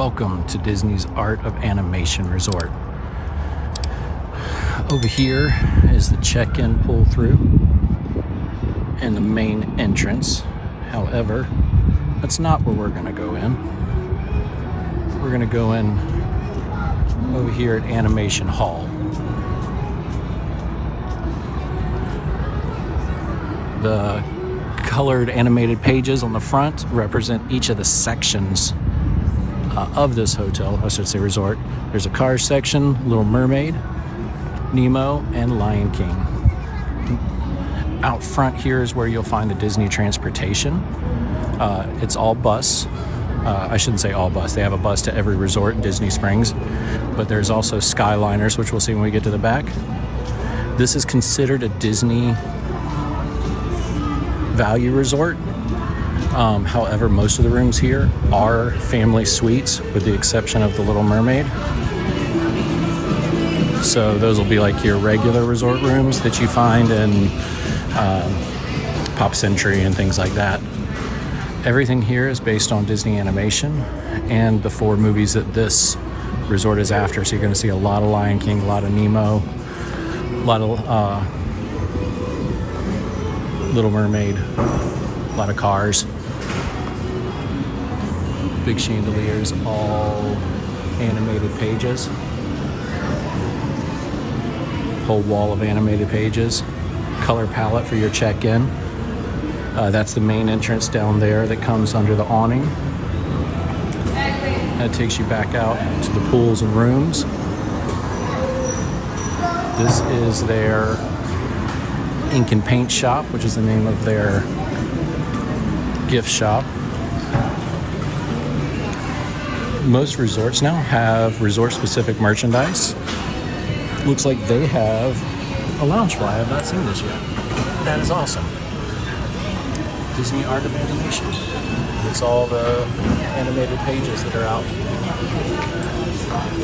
Welcome to Disney's Art of Animation Resort. Over here is the check-in pull-through and the main entrance. However, that's not where we're going to go in. We're going to go in over here at Animation Hall. The colored animated pages on the front represent each of the sections of this hotel, I should say resort. There's a Cars section, Little Mermaid, Nemo, and Lion King. Out front here is where you'll find the Disney transportation. It's all bus. I shouldn't say all bus. They have a bus to every resort in Disney Springs, but there's also Skyliners, which we'll see when we get to the back. This is considered a Disney value resort. However, most of the rooms here are family suites, with the exception of the Little Mermaid. So those will be like your regular resort rooms that you find in Pop Century and things like that. Everything here is based on Disney animation and the 4 movies that this resort is after. So you're going to see a lot of Lion King, a lot of Nemo, a lot of Little Mermaid, a lot of Cars. Big chandeliers, all animated pages. Whole wall of animated pages. Color palette for your check-in. That's the main entrance down there that comes under the awning. That takes you back out to the pools and rooms. This is their ink and paint shop, which is the name of their gift shop. Most resorts now have resort-specific merchandise. Looks like they have a lounge bar. I have not seen this yet. That is awesome. Disney Art of Animation. It's all the animated pages that are out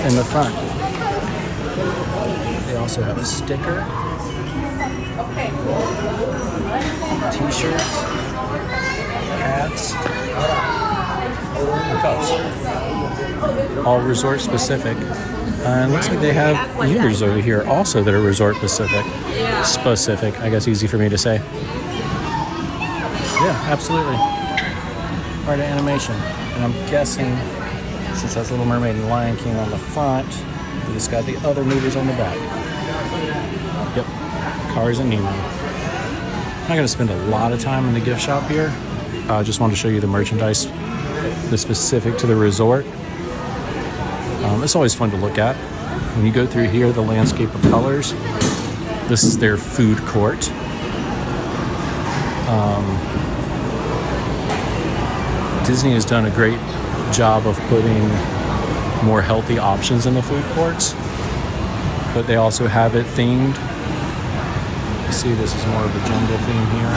in the front. They also have a sticker, t-shirts, hats, and cups. All resort specific. And looks like they have ears over here also that are resort specific. I guess easy for me to say. Yeah, absolutely. Art of animation. And I'm guessing, since that's Little Mermaid and Lion King on the front, we just got the other movies on the back. Yep, Cars and Nemo. I'm not going to spend a lot of time in the gift shop here. I just wanted to show you the merchandise that's specific to the resort. It's always fun to look at. When you go through here, the landscape of colors, this is their food court. Disney has done a great job of putting more healthy options in the food courts, but they also have it themed. You see, this is more of a jungle theme here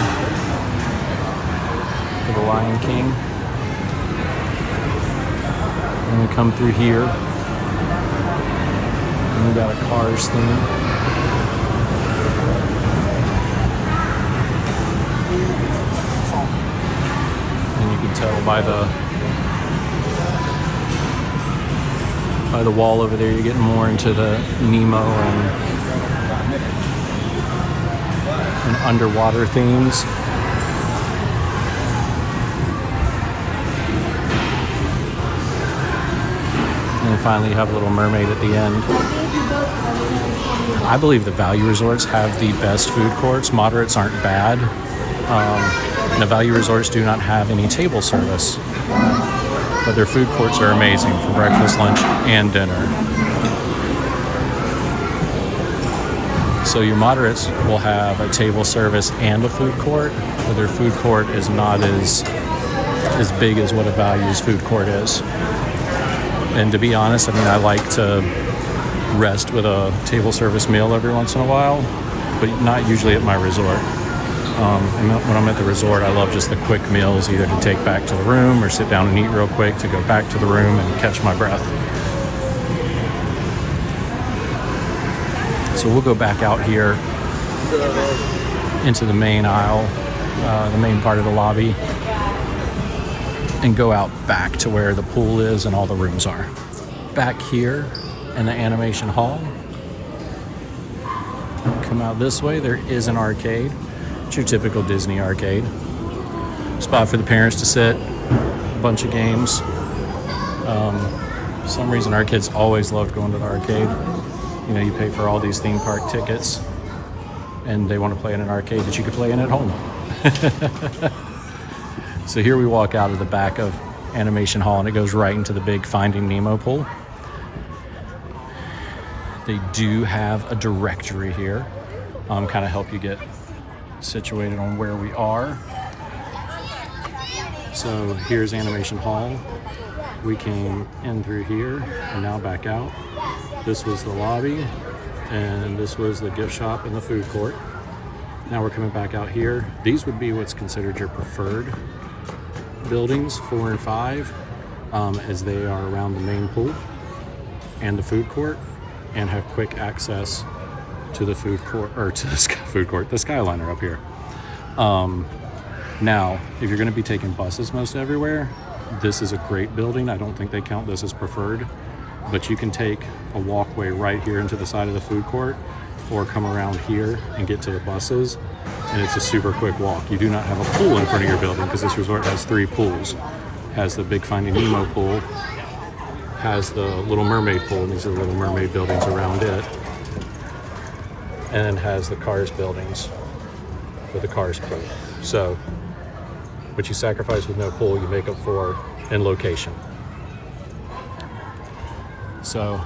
for the Lion King. And we come through here, and we got a Cars theme. And you can tell by the wall over there, you're getting more into the Nemo and underwater themes. And finally you have Little Mermaid at the end. I believe the value resorts have the best food courts. Moderates aren't bad. The value resorts do not have any table service, but their food courts are amazing for breakfast, lunch, and dinner. So your moderates will have a table service and a food court, but their food court is not as big as what a value's food court is. And to be honest, I mean, I like to rest with a table service meal every once in a while, but not usually at my resort. And when I'm at the resort, I love just the quick meals, either to take back to the room or sit down and eat real quick to go back to the room and catch my breath. So we'll go back out here into the main aisle, the main part of the lobby. and go out back to where the pool is and all the rooms are. Back here in the animation hall, come out this way, there is an arcade. It's your typical Disney arcade. Spot for the parents to sit, a bunch of games. For some reason our kids always loved going to the arcade. You know, you pay for all these theme park tickets and they want to play in an arcade that you could play in at home. So here we walk out of the back of Animation Hall and it goes right into the big Finding Nemo pool. They do have a directory here, kind of help you get situated on where we are. So here's Animation Hall. We came in through here and now back out. This was the lobby and this was the gift shop and the food court. Now we're coming back out here. These would be what's considered your preferred buildings, 4 and 5, as they are around the main pool and the food court and have quick access to the food court, or to the food court, the Skyliner up here. Now, if you're going to be taking buses most everywhere, this is a great building. I don't think they count this as preferred, but you can take a walkway right here into the side of the food court or come around here and get to the buses, and it's a super quick walk. You do not have a pool in front of your building because this resort has 3 pools. Has the big Finding Nemo pool, has the Little Mermaid pool, and these are the Little Mermaid buildings around it, and then has the Cars buildings with the Cars pool. So what you sacrifice with no pool, you make up for in location. So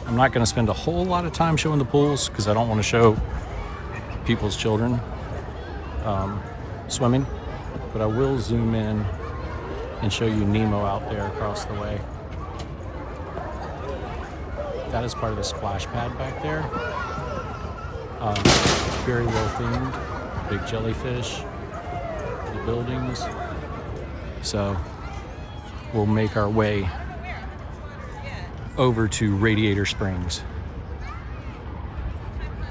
I'm not going to spend a whole lot of time showing the pools because I don't want to show people's children swimming, but I will zoom in and show you Nemo out there across the way. That is part of the splash pad back there. Very well themed, big jellyfish, the buildings. So we'll make our way over to Radiator Springs.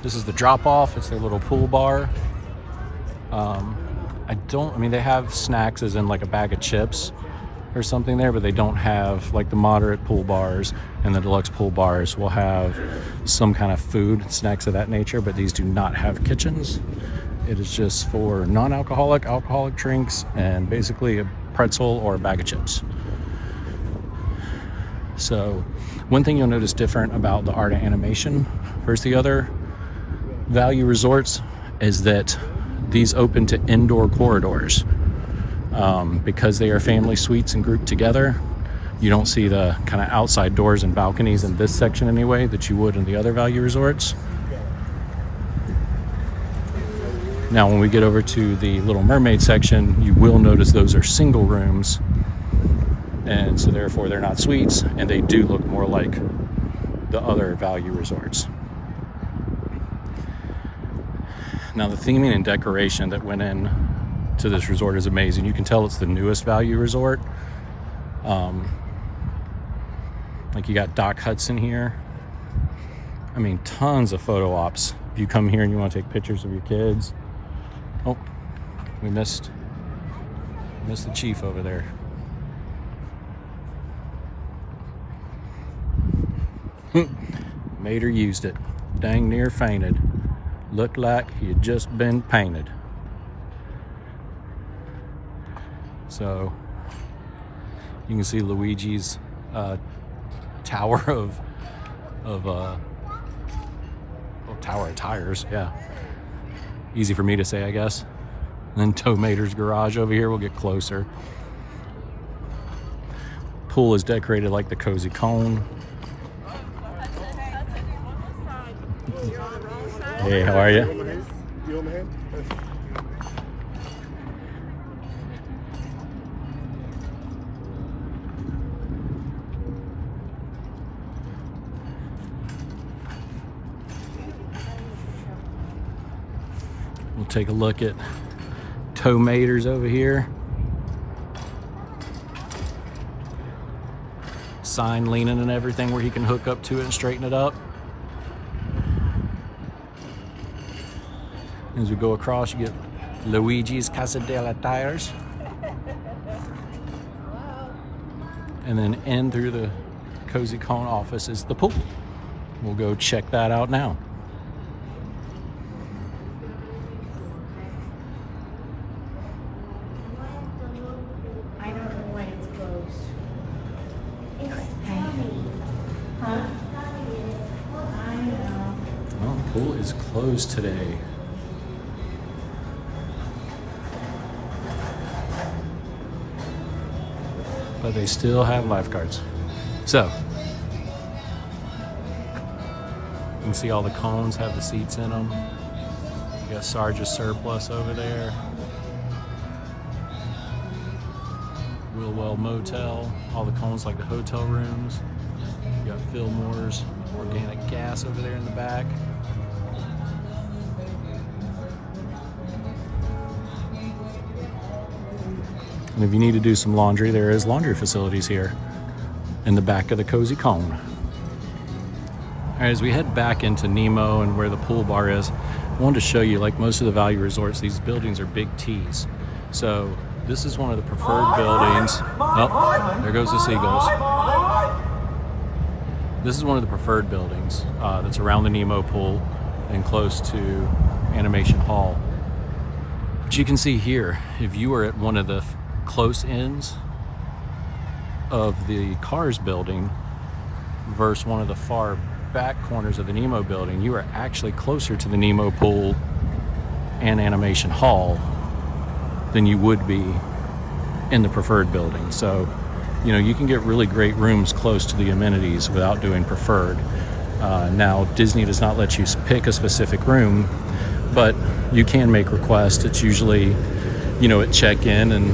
This is the drop off. It's their little pool bar. I mean, they have snacks as in like a bag of chips or something there, but they don't have like the moderate pool bars, and the deluxe pool bars will have some kind of food, snacks of that nature, but these do not have kitchens. It is just for non-alcoholic, alcoholic drinks, and basically a pretzel or a bag of chips. So one thing you'll notice different about the art and animation versus the other value resorts is that these open to indoor corridors. Because they are family suites and grouped together, you don't see the kind of outside doors and balconies in this section anyway that you would in the other value resorts. Now when we get over to the Little Mermaid section, you will notice those are single rooms, and so therefore they're not suites, and they do look more like the other value resorts. Now the theming and decoration that went in to this resort is amazing. You can tell it's the newest value resort. Like you got Doc Hudson here. I mean, tons of photo ops. If you come here and you want to take pictures of your kids. Oh, we missed the chief over there. Made her used it. Dang near fainted. Looked like he had just been painted. So you can see Luigi's tower of tower of tires. Yeah, easy for me to say, I guess. And then Tow Mater's garage over here. We'll get closer. Pool is decorated like the Cozy Cone. Hey, how are you? We'll take a look at Tow Mater's over here. Sign leaning and everything where he can hook up to it and straighten it up. As we go across, you get Luigi's Casa della Tires. And then in through the Cozy Cone office is the pool. We'll go check that out now. I don't know why it's closed. Huh? I know. Well, the pool is closed today. But they still have lifeguards. So, you can see all the cones have the seats in them. You got Sarge's Surplus over there. Willwell Motel, all the cones like the hotel rooms. You got Fillmore's Organic Gas over there in the back. And if you need to do some laundry, there is laundry facilities here in the back of the Cozy Cone. All right, as we head back into Nemo and where the pool bar is, I wanted to show you, like most of the value resorts, these buildings are big T's. So this is one of the preferred buildings. Oh, there goes the seagulls. This is one of the preferred buildings that's around the Nemo pool and close to Animation Hall. But you can see here, if you are at one of the close ends of the Cars building versus one of the far back corners of the Nemo building, you are actually closer to the Nemo pool and Animation Hall than you would be in the preferred building. So, you know, you can get really great rooms close to the amenities without doing preferred. Now, Disney does not let you pick a specific room, but you can make requests. It's usually, you know, at check-in, and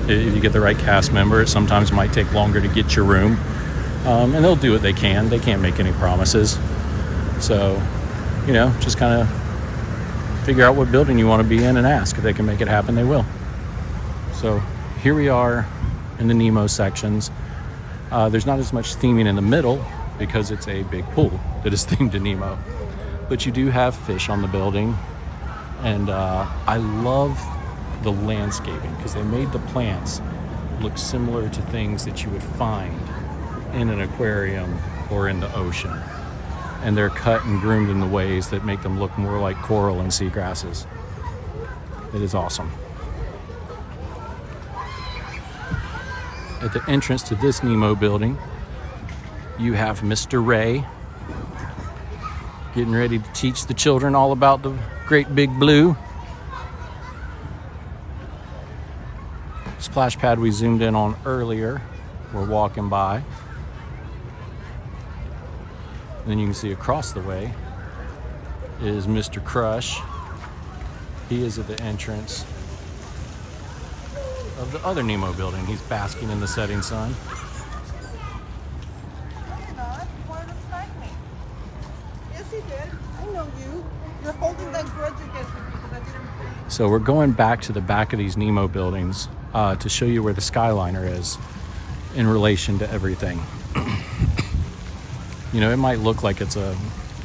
if you get the right cast member, it sometimes might take longer to get your room. And they'll do what they can. They can't make any promises. So, you know, just kind of figure out what building you want to be in and ask. If they can make it happen, they will. So here we are in the Nemo sections. There's not as much theming in the middle because it's a big pool that is themed to Nemo. But you do have fish on the building. And I love the landscaping because they made the plants look similar to things that you would find in an aquarium or in the ocean. And they're cut and groomed in the ways that make them look more like coral and seagrasses. It is awesome. At the entrance to this Nemo building, you have Mr. Ray getting ready to teach the children all about the great big blue. Splash pad we zoomed in on earlier, we're walking by. And then you can see across the way is Mr. Crush. He is at the entrance of the other Nemo building. He's basking in the setting sun. Yes, he did. I know you. You're holding that grudge against me because I didn't. So we're going back to the back of these Nemo buildings to show you where the Skyliner is in relation to everything. You know, it might look like it's a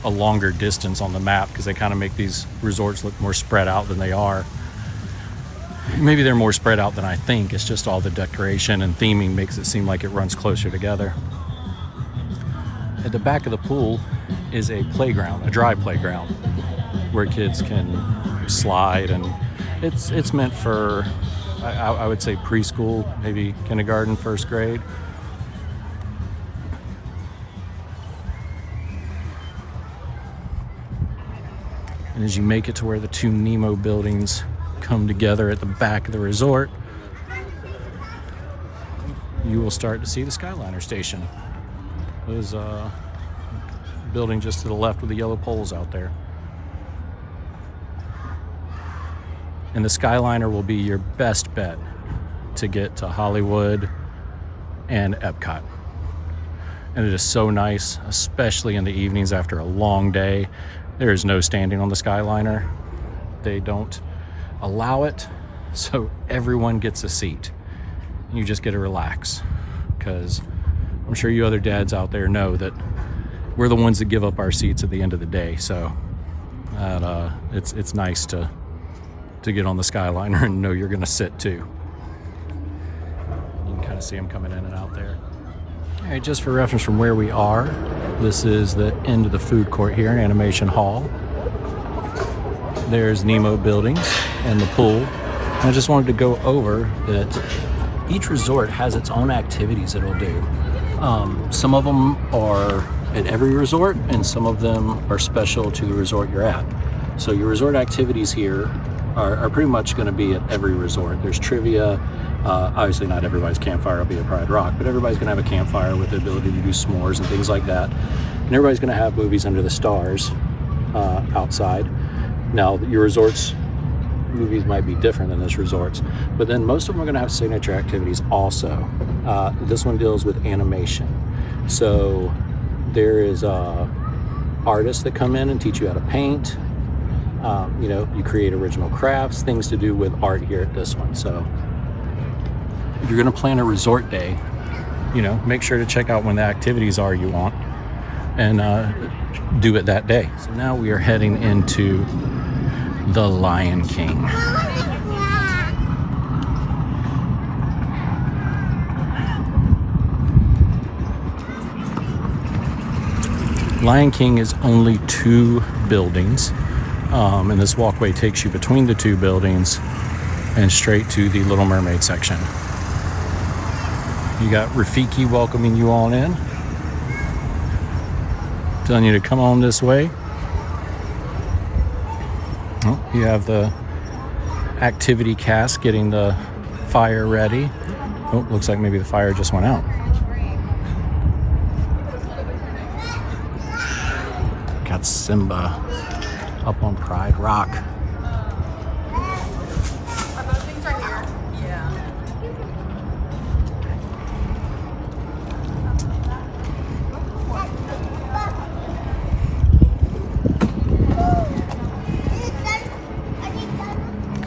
longer distance on the map because they kind of make these resorts look more spread out than they are. Maybe they're more spread out than I think. It's just all the decoration and theming makes it seem like it runs closer together. At the back of the pool is a playground, a dry playground, where kids can slide, and it's meant for, I would say, preschool, maybe kindergarten, first grade. And as you make it to where the two Nemo buildings come together at the back of the resort, you will start to see the Skyliner station. There's a building just to the left with the yellow poles out there. And the Skyliner will be your best bet to get to Hollywood and Epcot. And it is so nice, especially in the evenings after a long day. There is no standing on the Skyliner. They don't allow it, so everyone gets a seat. You just get to relax, because I'm sure you other dads out there know that we're the ones that give up our seats at the end of the day. So it's nice to get on the Skyliner and know you're going to sit too. You can kind of see them coming in and out there. All right, just for reference from where we are, this is the end of the food court here in Animation Hall. There's Nemo buildings and the pool. And I just wanted to go over that each resort has its own activities it'll do. Some of them are at every resort, and some of them are special to the resort you're at. So your resort activities here are pretty much going to be at every resort. There's trivia. Obviously not everybody's campfire will be at Pride Rock, but everybody's going to have a campfire with the ability to do s'mores and things like that. And everybody's going to have movies under the stars outside. Now, your resorts movies might be different than this resort's, but then most of them are going to have signature activities also. This one deals with animation. So there is artists that come in and teach you how to paint. You know, you create original crafts, things to do with art here at this one. So if you're going to plan a resort day, you know, make sure to check out when the activities are you want and do it that day. So now we are heading into the Lion King. Lion King is only 2 buildings, and this walkway takes you between the 2 buildings and straight to the Little Mermaid section. You got Rafiki welcoming you all in, telling you to come on this way. Oh, you have the activity cast getting the fire ready. Oh, looks like maybe the fire just went out. Got Simba up on Pride Rock. Things are here. Yeah.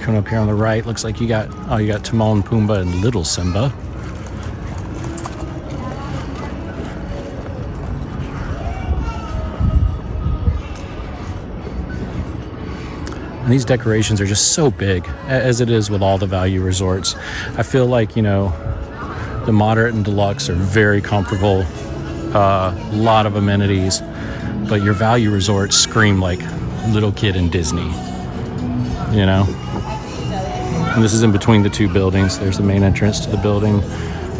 Coming up here on the right, looks like you got Timon, Pumbaa, and Little Simba. And these decorations are just so big, as it is with all the value resorts. I feel like, you know, the moderate and deluxe are very comfortable, a lot of amenities, but your value resorts scream like little kid in Disney, you know? And this is in between the 2 buildings. There's the main entrance to the building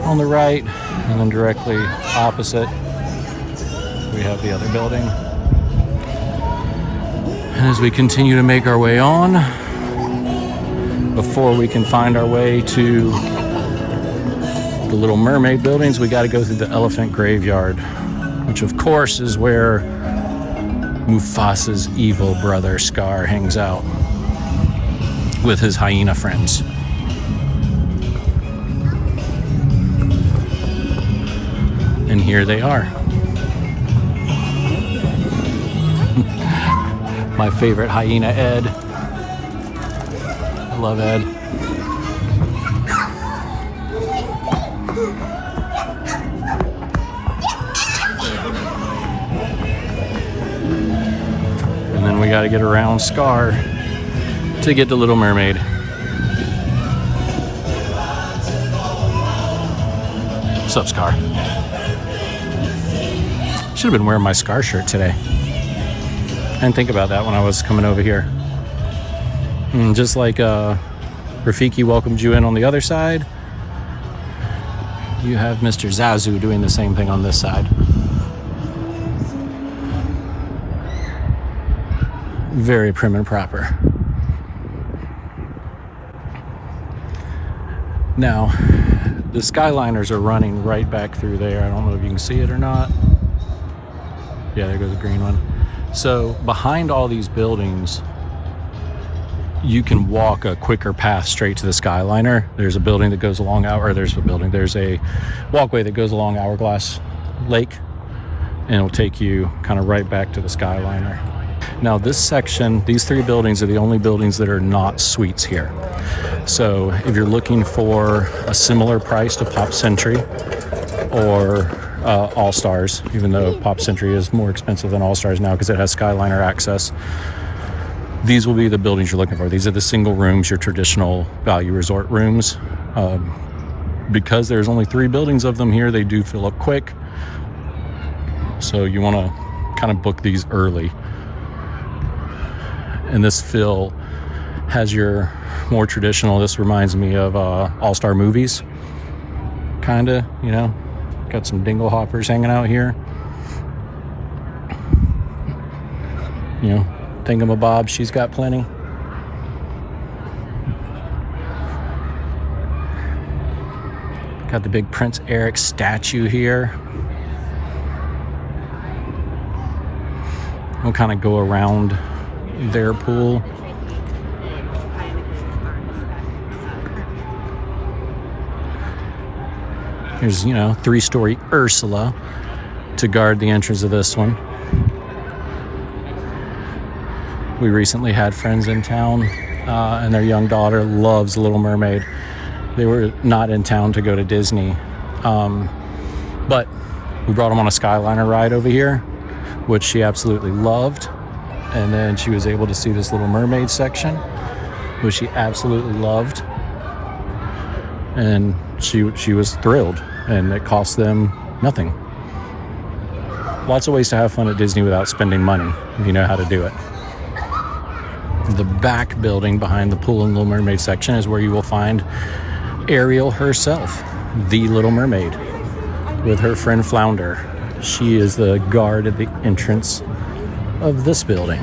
on the right, and then directly opposite, we have the other building. And as we continue to make our way on, before we can find our way to the Little Mermaid buildings, we got to go through the elephant graveyard, which of course is where Mufasa's evil brother Scar hangs out with his hyena friends. And here they are. My favorite hyena, Ed. I love Ed. And then we got to get around Scar to get to Little Mermaid. What's up, Scar? Should have been wearing my Scar shirt today. I didn't think about that when I was coming over here. And just like Rafiki welcomed you in on the other side, you have Mr. Zazu doing the same thing on this side. Very prim and proper. Now, the Skyliners are running right back through there. I don't know if you can see it or not. Yeah, there goes the green one. So behind all these buildings, you can walk a quicker path straight to the Skyliner. There's a building that goes along there's a walkway that goes along Hourglass Lake, and it'll take you kind of right back to the Skyliner. Now this section, these 3 buildings are the only buildings that are not suites here. So if you're looking for a similar price to Pop Century or All Stars, even though Pop Century is more expensive than All Stars now because it has Skyliner access, these will be the buildings you're looking for. These are the single rooms, your traditional value resort rooms. because there's only 3 buildings of them here, they do fill up quick. So you want to kind of book these early. And this fill has your more traditional, this reminds me of All-Star Movies. Kind of, you know, got some dingle hoppers hanging out here. You know, thingamabob, she's got plenty. Got the big Prince Eric statue here. We'll kind of go around their pool. Here's, you know, 3-story Ursula to guard the entrance of this one. We recently had friends in town, and their young daughter loves Little Mermaid. They were not in town to go to Disney, but we brought them on a Skyliner ride over here, which she absolutely loved. And then she was able to see this Little Mermaid section, which she absolutely loved. And she was thrilled, and it cost them nothing. Lots of ways to have fun at Disney without spending money, if you know how to do it. The back building behind the pool and Little Mermaid section is where you will find Ariel herself, the Little Mermaid, with her friend Flounder. She is the guard at the entrance of this building.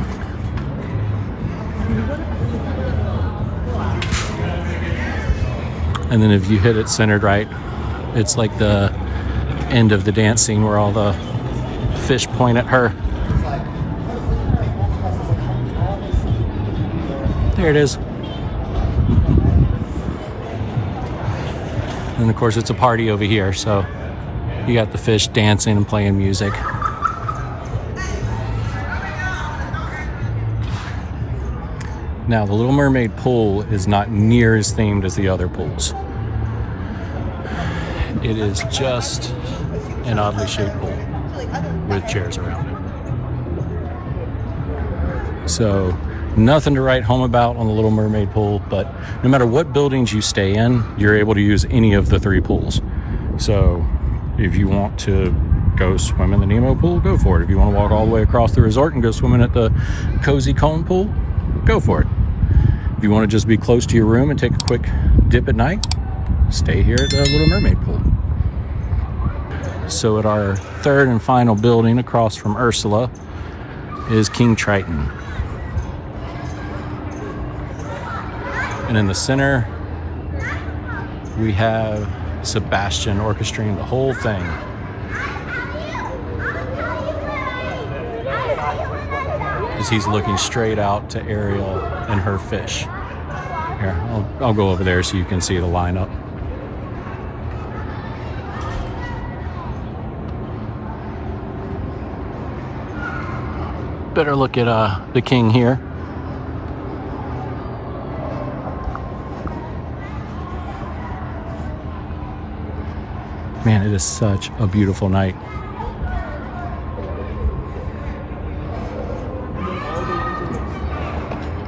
And then if you hit it centered right, it's like the end of the dance scene where all the fish point at her. There it is. And of course it's a party over here, so you got the fish dancing and playing music. Now, the Little Mermaid pool is not near as themed as the other pools. It is just an oddly shaped pool with chairs around it. So, nothing to write home about on the Little Mermaid pool, but no matter what buildings you stay in, you're able to use any of the 3 pools. So, if you want to go swim in the Nemo pool, go for it. If you want to walk all the way across the resort and go swimming at the Cozy Cone pool, go for it. If you want to just be close to your room and take a quick dip at night, stay here at the Little Mermaid pool. So at our 3rd and final building across from Ursula is King Triton. And in the center, we have Sebastian orchestrating the whole thing. As he's looking straight out to Ariel and her fish. Here, I'll go over there so you can see the lineup. Better look at the king here. Man, it is such a beautiful night.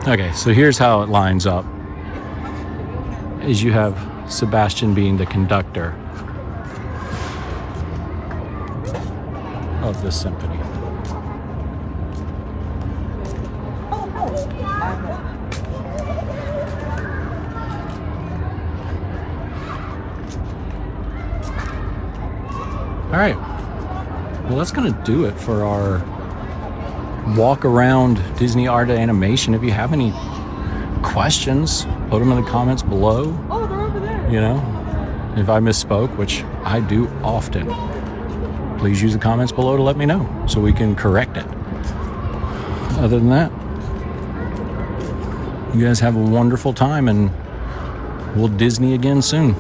Okay, so here's how it lines up. Is you have Sebastian being the conductor of this symphony. All right, well, that's gonna do it for our walk around Disney Art of Animation. If you have any questions, put them in the comments below. Oh, they're over there. You know, if I misspoke, which I do often, please use the comments below to let me know so we can correct it. Other than that, you guys have a wonderful time, and we'll Disney again soon.